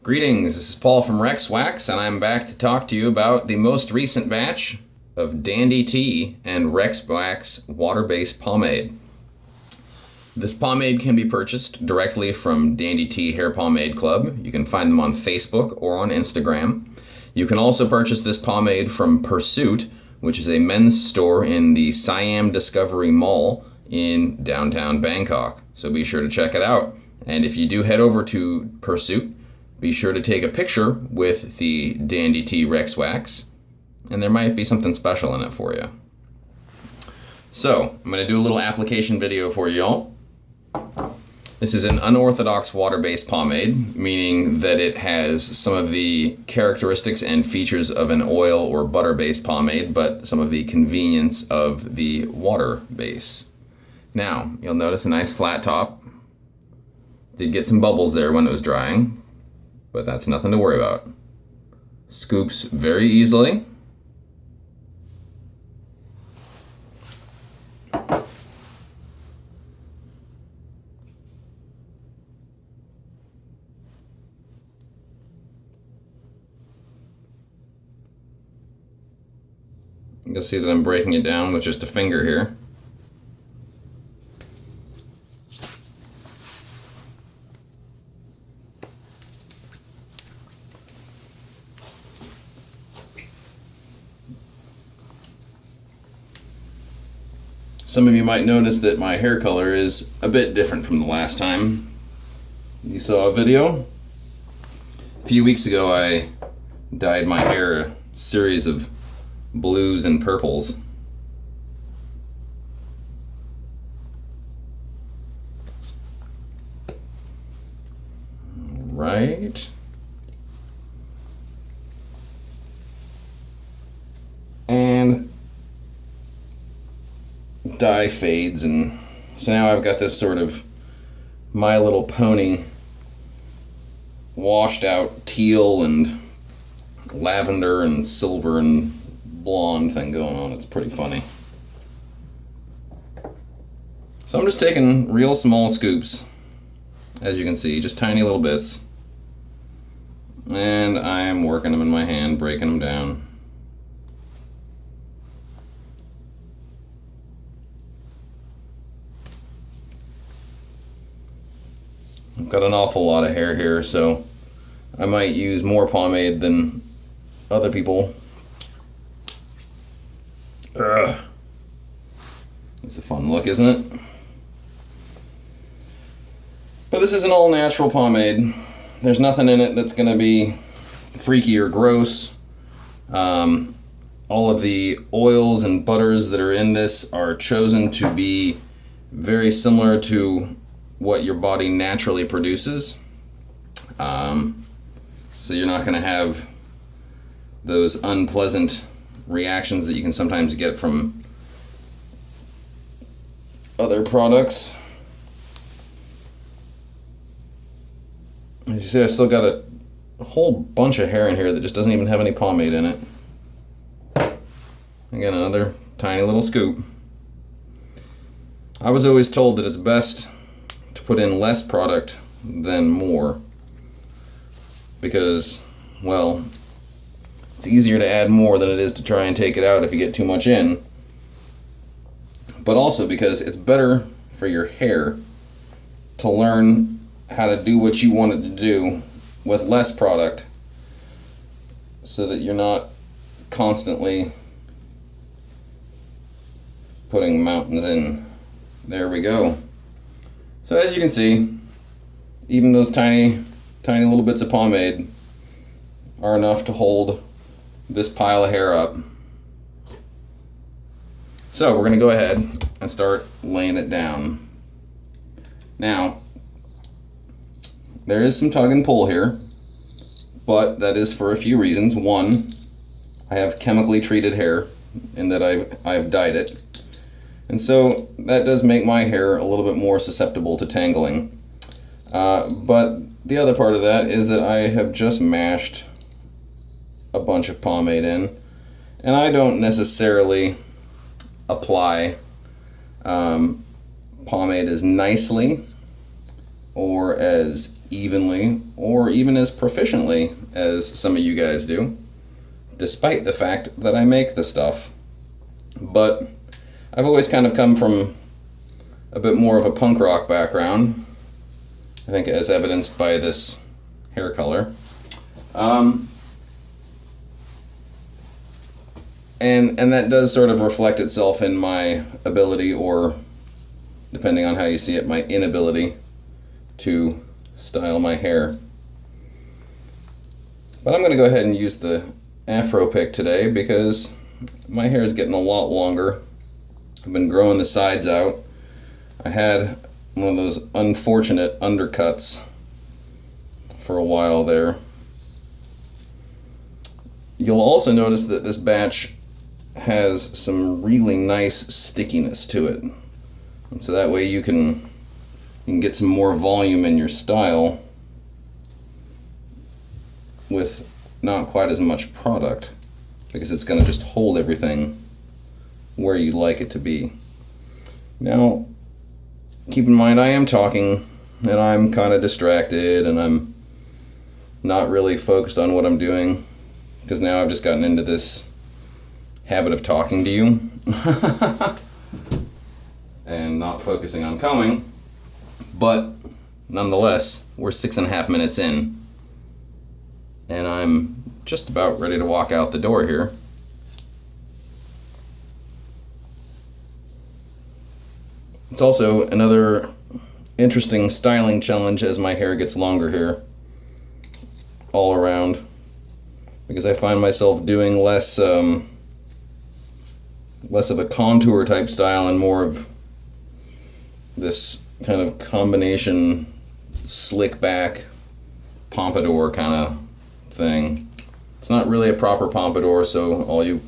Greetings, this is Paul from Rex Wax, and I'm back to talk to you about the most recent batch of Dandy T and Rex Wax Water-Based Pomade. This pomade can be purchased directly from Dandy T Hair Pomade Club. You can find them on Facebook or on Instagram. You can also purchase this pomade from Pur.Suit, which is a men's store in the Siam Discovery Mall in downtown Bangkok. So be sure to check it out. And if you do head over to Pur.Suit, be sure to take a picture with the Dandy T Rex Wax, and there might be something special in it for you. So, I'm going to do a little application video for y'all. This is an unorthodox water-based pomade, meaning that it has some of the characteristics and features of an oil or butter-based pomade, but some of the convenience of the water base. Now, you'll notice a nice flat top. Did get some bubbles there when it was drying, but that's nothing to worry about. Scoops very easily. You'll see that I'm breaking it down with just a finger here. Some of you might notice that my hair color is a bit different from the last time you saw a video. A few weeks ago I dyed my hair a series of blues and purples. Right. And dye fades, and so now I've got this sort of My Little Pony washed out teal and lavender and silver and blonde thing going on. It's pretty funny. So I'm just taking real small scoops, as you can see, just tiny little bits, and I'm working them in my hand, breaking them down. I've got an awful lot of hair here, so I might use more pomade than other people. Ugh. It's a fun look, isn't it? But this is an all-natural pomade. There's nothing in it that's going to be freaky or gross. All of the oils and butters that are in this are chosen to be very similar to what your body naturally produces. So you're not going to have those unpleasant reactions that you can sometimes get from other products. As you see, I still got a whole bunch of hair in here that just doesn't even have any pomade in it. Again, another tiny little scoop. I was always told that it's best to put in less product than more, because, well, it's easier to add more than it is to try and take it out if you get too much in, but also because it's better for your hair to learn how to do what you want it to do with less product, so that you're not constantly putting mountains in. There we go. So as you can see, even those tiny little bits of pomade are enough to hold this pile of hair up. So we're going to go ahead and start laying it down. Now, there is some tug and pull here, but that is for a few reasons. One, I have chemically treated hair in that I've dyed it. And so that does make my hair a little bit more susceptible to tangling. But the other part of that is that I have just mashed a bunch of pomade in, and I don't necessarily apply pomade as nicely or as evenly or even as proficiently as some of you guys do, despite the fact that I make the stuff. But I've always kind of come from a bit more of a punk rock background, I think as evidenced by this hair color. And that does sort of reflect itself in my ability, or depending on how you see it, my inability to style my hair. But I'm going to go ahead and use the Afro pick today because my hair is getting a lot longer. I've been growing the sides out. I had one of those unfortunate undercuts for a while there. You'll also notice that this batch has some really nice stickiness to it. And so that way you can get some more volume in your style with not quite as much product, because it's going to just hold everything where you'd like it to be. Now, keep in mind I am talking and I'm kind of distracted and I'm not really focused on what I'm doing, because now I've just gotten into this habit of talking to you and not focusing on combing. But nonetheless, we're 6.5 minutes in and I'm just about ready to walk out the door here. It's also another interesting styling challenge as my hair gets longer here all around, because I find myself doing less of a contour type style and more of this kind of combination slick back pompadour kind of thing. It's not really a proper pompadour, so all you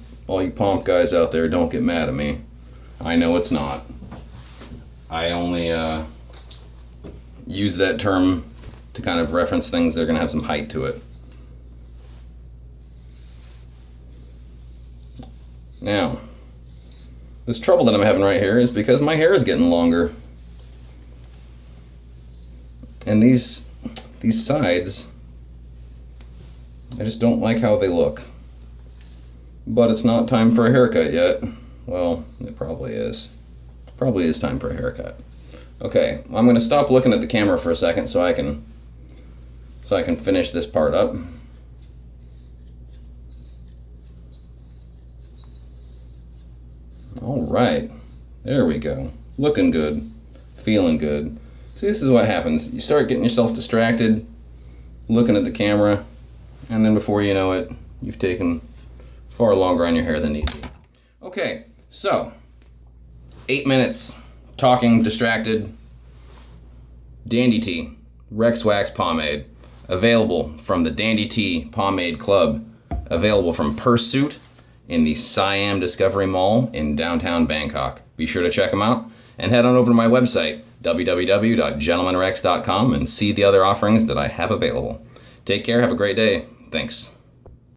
pomp guys out there, don't get mad at me. I know it's not. I only use that term to kind of reference things that are going to have some height to it. Now, this trouble that I'm having right here is because my hair is getting longer. And these sides, I just don't like how they look. But it's not time for a haircut yet. Well, it probably is. Probably is time for a haircut. Okay, I'm going to stop looking at the camera for a second so I can finish this part up. All right, there we go. Looking good, feeling good. See, this is what happens. You start getting yourself distracted, looking at the camera, and then before you know it, you've taken far longer on your hair than needed. Okay, so 8 minutes talking distracted. Dandy T Rex Wax Pomade, available from the Dandy T Pomade Club, available from Pur.Suit in the Siam Discovery Mall in downtown Bangkok. Be sure to check them out and head on over to my website, www.gentlemanrex.com, and see the other offerings that I have available. Take care, have a great day. Thanks.